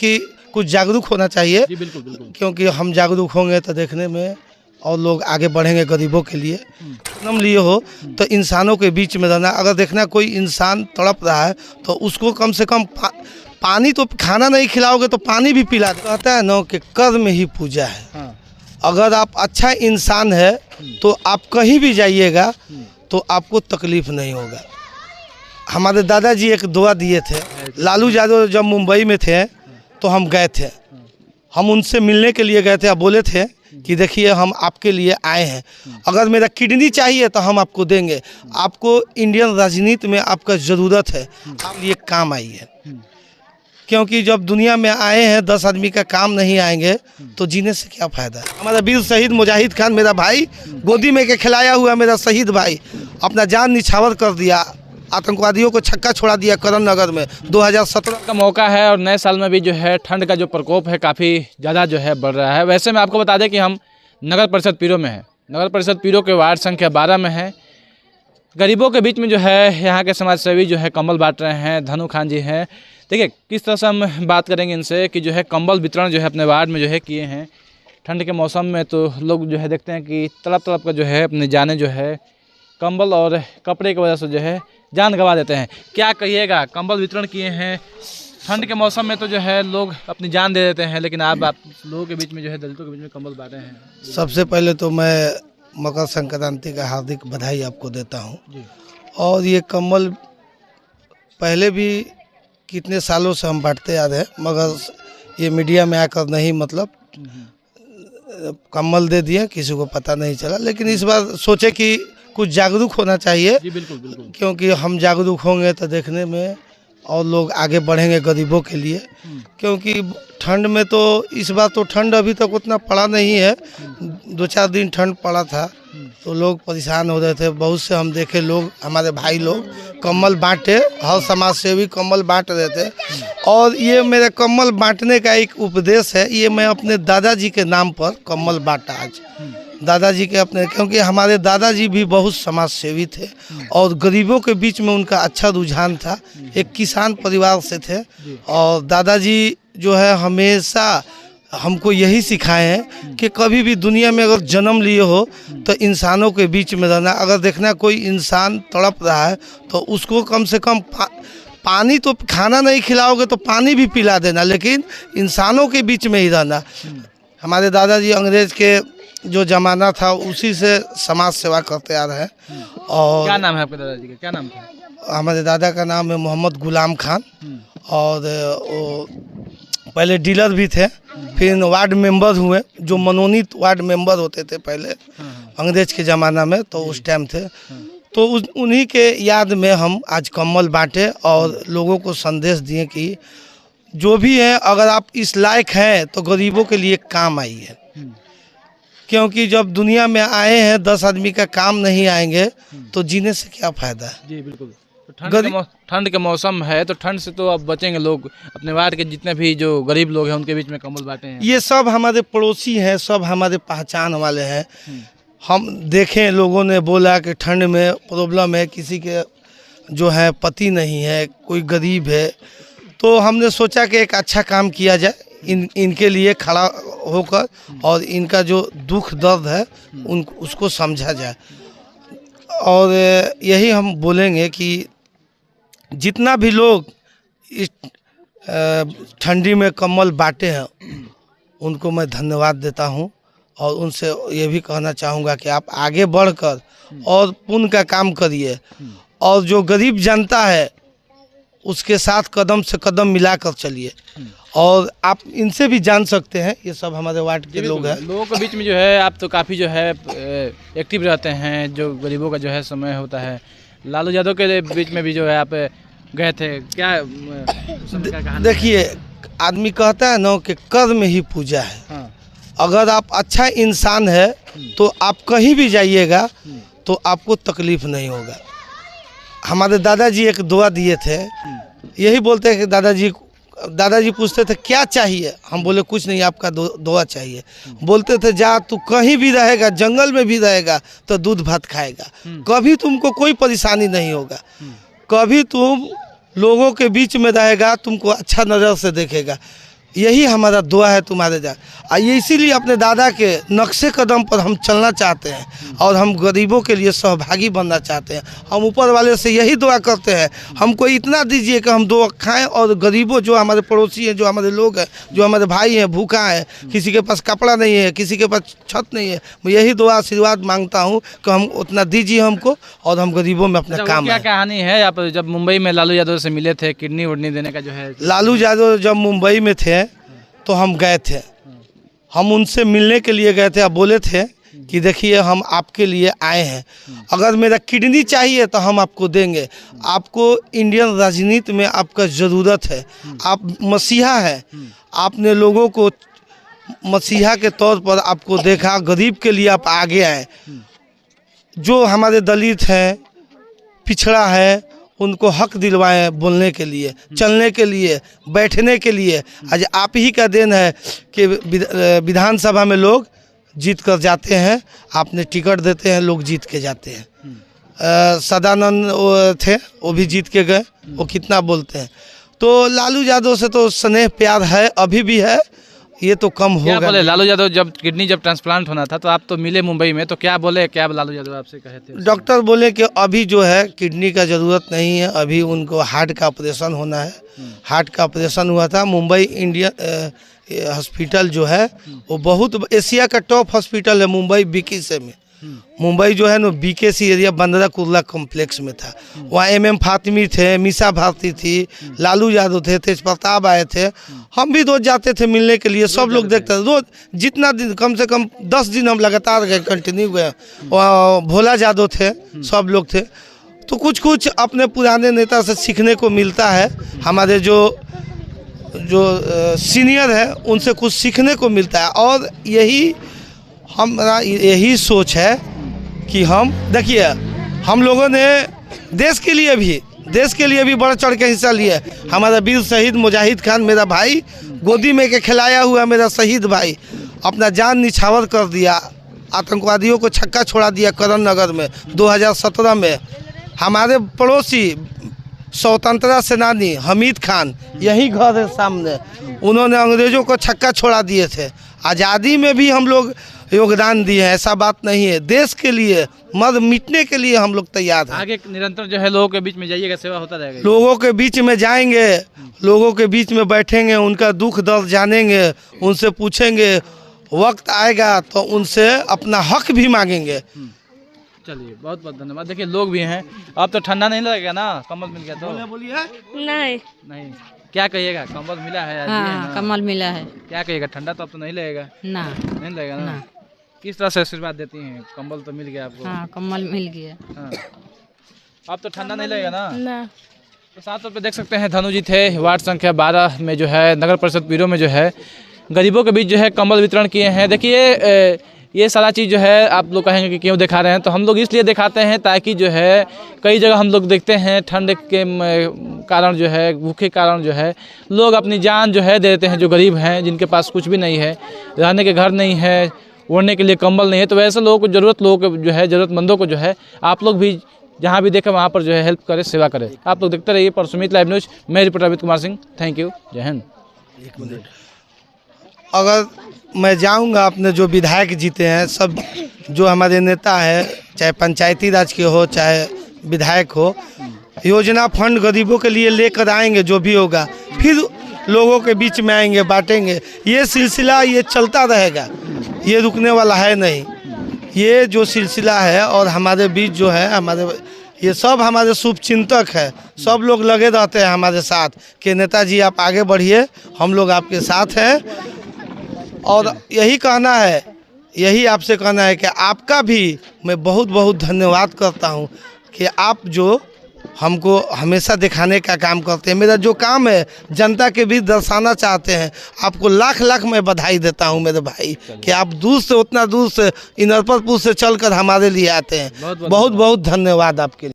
कि कुछ जागरूक होना चाहिए। जी बिल्कुल बिल्कुल। क्योंकि हम जागरूक होंगे तो देखने में और लोग आगे बढ़ेंगे गरीबों के लिए। जन्म लिए हो तो इंसानों के बीच में रहना। अगर देखना कोई इंसान तड़प रहा है तो उसको कम से कम पानी तो, खाना नहीं खिलाओगे तो पानी भी पिला दो। कहता है ना कि कर्म ही पूजा है। हाँ। अगर आप अच्छा इंसान है तो आप कहीं भी जाइएगा तो आपको तकलीफ नहीं होगा। हमारे दादाजी एक दुआ दिए थे। लालू यादव जब मुंबई में थे तो हम गए थे, हम उनसे मिलने के लिए गए थे। आप बोले थे कि देखिए हम आपके लिए आए हैं, अगर मेरा किडनी चाहिए तो हम आपको देंगे। आपको इंडियन राजनीति में आपका ज़रूरत है, आप ये काम आइए। क्योंकि जब दुनिया में आए हैं 10 आदमी का काम नहीं आएंगे तो जीने से क्या फ़ायदा है। हमारा वीर शहीद मुजाहिद खान, मेरा भाई, गोदी में के खिलाया हुआ मेरा शहीद भाई, अपना जान निछावर कर दिया, आतंकवादियों को छक्का छोड़ा दिया करण नगर में 2017 का मौका है। और नए साल में भी जो है ठंड का जो प्रकोप है काफ़ी ज़्यादा जो है बढ़ रहा है। वैसे में आपको बता दें कि हम नगर परिषद पीरो में हैं। नगर परिषद पीरो के वार्ड संख्या 12 में है। गरीबों के बीच में जो है यहाँ के समाज सेवी जो है कंबल बांट रहे हैं। धनु खान जी हैं। देखिए किस तरह से हम बात करेंगे इनसे कि जो है कंबल वितरण जो है अपने वार्ड में जो है किए हैं। ठंड के मौसम में तो लोग जो है देखते हैं कि तड़प तड़प का जो है अपने जाने जो है कंबल और कपड़े की वजह से जो है जान गंवा देते हैं। क्या कहिएगा, कंबल वितरण किए हैं ठंड के मौसम में तो जो है लोग अपनी जान दे देते हैं, लेकिन आप लोगों के बीच में जो है दलितों के बीच में कंबल बांटे हैं। सबसे पहले तो मैं मकर संक्रांति का हार्दिक बधाई आपको देता हूं। और ये कंबल पहले भी कितने सालों से हम बांटते आ रहे हैं, मगर ये मीडिया में आकर नहीं, मतलब कंबल दे दिए, किसी को पता नहीं चला। लेकिन इस बार सोचे कि कुछ जागरूक होना चाहिए। जी बिल्कुल बिल्कुल। क्योंकि हम जागरूक होंगे तो देखने में और लोग आगे बढ़ेंगे गरीबों के लिए। क्योंकि ठंड में तो इस बार तो ठंड अभी तक उतना पड़ा नहीं है, 2-4 दिन ठंड पड़ा था तो लोग परेशान हो रहे थे। बहुत से हम देखे लोग, हमारे भाई लोग कंबल बांटे, हर समाज सेवी कंबल बांट रहे थे। और ये मेरे कंबल बांटने का एक उपदेश है, ये मैं अपने दादाजी के नाम पर कंबल बांटा आज। दादाजी के अपने, क्योंकि हमारे दादाजी भी बहुत समाज सेवी थे और गरीबों के बीच में उनका अच्छा रुझान था। एक किसान परिवार से थे और दादाजी जो है हमेशा हमको यही सिखाए हैं कि कभी भी दुनिया में अगर जन्म लिए हो तो इंसानों के बीच में रहना। अगर देखना कोई इंसान तड़प रहा है तो उसको कम से कम पानी तो, खाना नहीं खिलाओगे तो पानी भी पिला देना, लेकिन इंसानों के बीच में ही रहना। हमारे दादाजी अंग्रेज के जो ज़माना था उसी से समाज सेवा करते आ रहे हैं। और क्या नाम है आपके दादाजी का, क्या नाम था? हमारे दादा का नाम है मोहम्मद गुलाम खान। और वो पहले डीलर भी थे, फिर वार्ड मेंबर हुए, जो मनोनीत वार्ड मेंबर होते थे पहले अंग्रेज के ज़माना में, तो उस टाइम थे। तो उन्हीं के याद में हम आज कंबल बांटे और लोगों को संदेश दिए कि जो भी है, अगर आप इस लायक हैं तो गरीबों के लिए काम आइए। क्योंकि जब दुनिया में आए हैं 10 आदमी का काम नहीं आएंगे तो जीने से क्या फ़ायदा है। जी बिल्कुल। तो ठंड के मौसम है तो ठंड से तो अब बचेंगे लोग। अपने वार्ड के जितने भी जो गरीब लोग हैं उनके बीच में कंबल बांटे हैं। ये सब हमारे पड़ोसी हैं, सब हमारे पहचान वाले हैं। हम देखें, लोगों ने बोला कि ठंड में प्रॉब्लम है, किसी के जो है पति नहीं है, कोई गरीब है, तो हमने सोचा कि एक अच्छा काम किया जाए, इनके लिए खड़ा होकर और इनका जो दुख दर्द है उसको समझा जाए। और यही हम बोलेंगे कि जितना भी लोग इस ठंडी में कंबल बांटे हैं उनको मैं धन्यवाद देता हूं। और उनसे ये भी कहना चाहूँगा कि आप आगे बढ़कर और पुण्य का काम करिए और जो गरीब जनता है उसके साथ कदम से कदम मिलाकर चलिए। और आप इनसे भी जान सकते हैं, ये सब हमारे वार्ड के लोग हैं। लोगों के बीच में जो है आप तो काफ़ी जो है एक्टिव रहते हैं, जो गरीबों का जो है समय होता है। लालू यादव के बीच में भी जो है आप गए थे, क्या देखिए, आदमी कहता है ना कि कर्म ही पूजा है। हाँ। अगर आप अच्छा इंसान है तो आप कहीं भी जाइएगा तो आपको तकलीफ नहीं होगा। हमारे दादाजी एक दुआ दिए थे, यही बोलते हैं कि दादाजी पूछते थे क्या चाहिए, हम बोले कुछ नहीं, आपका दुआ चाहिए। बोलते थे जा तू कहीं भी रहेगा, जंगल में भी रहेगा तो दूध भात खाएगा, कभी तुमको कोई परेशानी नहीं होगा, कभी तुम लोगों के बीच में रहेगा, तुमको अच्छा नज़र से देखेगा। यही हमारा दुआ है तुम्हारे जा। ये इसीलिए अपने दादा के नक्शे कदम पर हम चलना चाहते हैं और हम गरीबों के लिए सहभागी बनना चाहते हैं। हम ऊपर वाले से यही दुआ करते हैं, हमको इतना दीजिए कि हम दो खाएं और गरीबों जो हमारे पड़ोसी हैं, जो हमारे लोग हैं, जो हमारे भाई हैं, भूखा हैं, किसी के पास कपड़ा नहीं है, किसी के पास छत नहीं है, मैं यही दुआ आशीर्वाद मांगता हूँ कि हम उतना दीजिए हमको और हम गरीबों में अपना काम। क्या कहानी है, आप जब मुंबई में लालू यादव से मिले थे, किडनी वुडनी देने का जो है? लालू यादव जब मुंबई में थे तो हम गए थे, हम उनसे मिलने के लिए गए थे। अब बोले थे कि देखिए हम आपके लिए आए हैं, अगर मेरा किडनी चाहिए तो हम आपको देंगे। आपको इंडियन राजनीति में आपका ज़रूरत है, आप मसीहा हैं, आपने लोगों को मसीहा के तौर पर आपको देखा, गरीब के लिए आप आगे आए। जो हमारे दलित हैं, पिछड़ा है, उनको हक दिलवाएं बोलने के लिए, चलने के लिए, बैठने के लिए। आज आप ही का देन है कि विधानसभा में लोग जीत कर जाते हैं, आपने टिकट देते हैं, लोग जीत के जाते हैं। सदानंद थे, वो भी जीत के गए, वो कितना बोलते हैं। तो लालू यादव से तो स्नेह प्यार है, अभी भी है, ये तो कम क्या होगा। बोले लालू यादव जब किडनी जब ट्रांसप्लांट होना था तो आप तो मिले मुंबई में, तो क्या बोले, क्या लालू यादव आपसे कहे थे? डॉक्टर बोले कि अभी जो है किडनी का ज़रूरत नहीं है, अभी उनको हार्ट का ऑपरेशन होना है। हार्ट का ऑपरेशन हुआ था मुंबई इंडियन हॉस्पिटल जो है वो बहुत एशिया का टॉप हॉस्पिटल है मुंबई बीकेसी में। मुंबई जो है ना बीकेसी एरिया बंदरा कुर्ला कॉम्प्लेक्स में था। वहाँ MM फातिमी थे, मीसा भारती थी, लालू यादव थे, तेज प्रताप आए थे। हम भी रोज जाते थे मिलने के लिए, सब लोग देखते थे रोज, जितना दिन, कम से कम 10 दिन हम लगातार गए, कंटिन्यू गए। वहाँ भोला यादव थे, सब लोग थे। तो कुछ कुछ अपने पुराने नेता से सीखने को मिलता है, हमारे जो सीनियर है उनसे कुछ सीखने को मिलता है। और यही हमारा यही सोच है कि हम देखिए, हम लोगों ने देश के लिए भी बढ़ चढ़ के हिस्सा लिया। हमारा वीर शहीद मुजाहिद खान, मेरा भाई, गोदी में के खिलाया हुआ मेरा शहीद भाई, अपना जान निछावर कर दिया, आतंकवादियों को छक्का छोड़ा दिया करण नगर में 2017 में। हमारे पड़ोसी स्वतंत्रता सेनानी हमीद खान, यही घर है सामने, उन्होंने अंग्रेज़ों को छक्का छोड़ा दिए थे। आज़ादी में भी हम लोग योगदान दिए हैं, ऐसा बात नहीं है। देश के लिए मर मिटने के लिए हम लोग तैयार हैं। आगे निरंतर जो है लोगों के बीच में जाइएगा, सेवा होता रहेगा। लोगों के बीच में जाएंगे, लोगों के बीच में बैठेंगे, उनका दुख दर्द जानेंगे, उनसे पूछेंगे, वक्त आएगा तो उनसे अपना हक भी मांगेंगे। चलिए, बहुत बहुत धन्यवाद। देखिए लोग भी हैं। अब तो ठंडा नहीं लगेगा ना, कंबल मिल गया तो? बोलिए। नहीं, क्या कहिएगा, कंबल मिला है आज? हाँ, कमल मिला है। क्या कहिएगा, ठंडा तो अब तो नहीं लगेगा? नहीं लगेगा ना? किस तरह से आशीर्वाद देती हैं? कंबल तो मिल गया आपको? हाँ, कमल मिल गया। हाँ, अब तो ठंडा नहीं लगेगा ना? तो साथ पे देख सकते हैं धनु जी थे, वार्ड संख्या 12 में जो है नगर परिषद पीरो में जो है गरीबों के बीच जो है कंबल वितरण किए हैं। देखिए ये सारा चीज़ जो है आप लोग कहेंगे कि क्यों दिखा रहे हैं, तो हम लोग इसलिए दिखाते हैं ताकि जो है कई जगह हम लोग देखते हैं ठंड के कारण जो है, भूखे कारण जो है लोग अपनी जान जो है दे देते हैं, जो गरीब हैं, जिनके पास कुछ भी नहीं है, रहने के घर नहीं है, ओढ़ने के लिए कंबल नहीं है। तो वैसे लोगों को लोगों को जो है, ज़रूरतमंदों को जो है आप लोग भी जहाँ भी देखें वहाँ पर जो है हेल्प करें, सेवा करें। आप लोग देखते रहिए पर सुमित लाइव न्यूज़। मैं reporter Amit Kumar Singh, thank you, जय हिंद। अगर मैं जाऊंगा, अपने जो विधायक जीते हैं, सब जो हमारे नेता है, चाहे पंचायती राज के हो चाहे विधायक हो, योजना फंड गरीबों के लिए लेकर आएंगे, जो भी होगा फिर लोगों के बीच में आएंगे, बांटेंगे। ये सिलसिला ये चलता रहेगा, ये रुकने वाला है नहीं। ये जो सिलसिला है और हमारे बीच जो है, हमारे ये सब हमारे शुभ चिंतक है, सब लोग लगे रहते हैं हमारे साथ कि नेताजी आप आगे बढ़िए, हम लोग आपके साथ हैं। और यही कहना है, यही आपसे कहना है कि आपका भी मैं बहुत बहुत धन्यवाद करता हूं कि आप जो हमको हमेशा दिखाने का काम करते हैं। मेरा जो काम है जनता के बीच दर्शाना चाहते हैं। आपको लाख लाख मैं बधाई देता हूं मेरे भाई कि आप दूर से, उतना दूर से, इनरपतपुर से चलकर हमारे लिए आते हैं। बहुत बहुत धन्यवाद आपके लिए।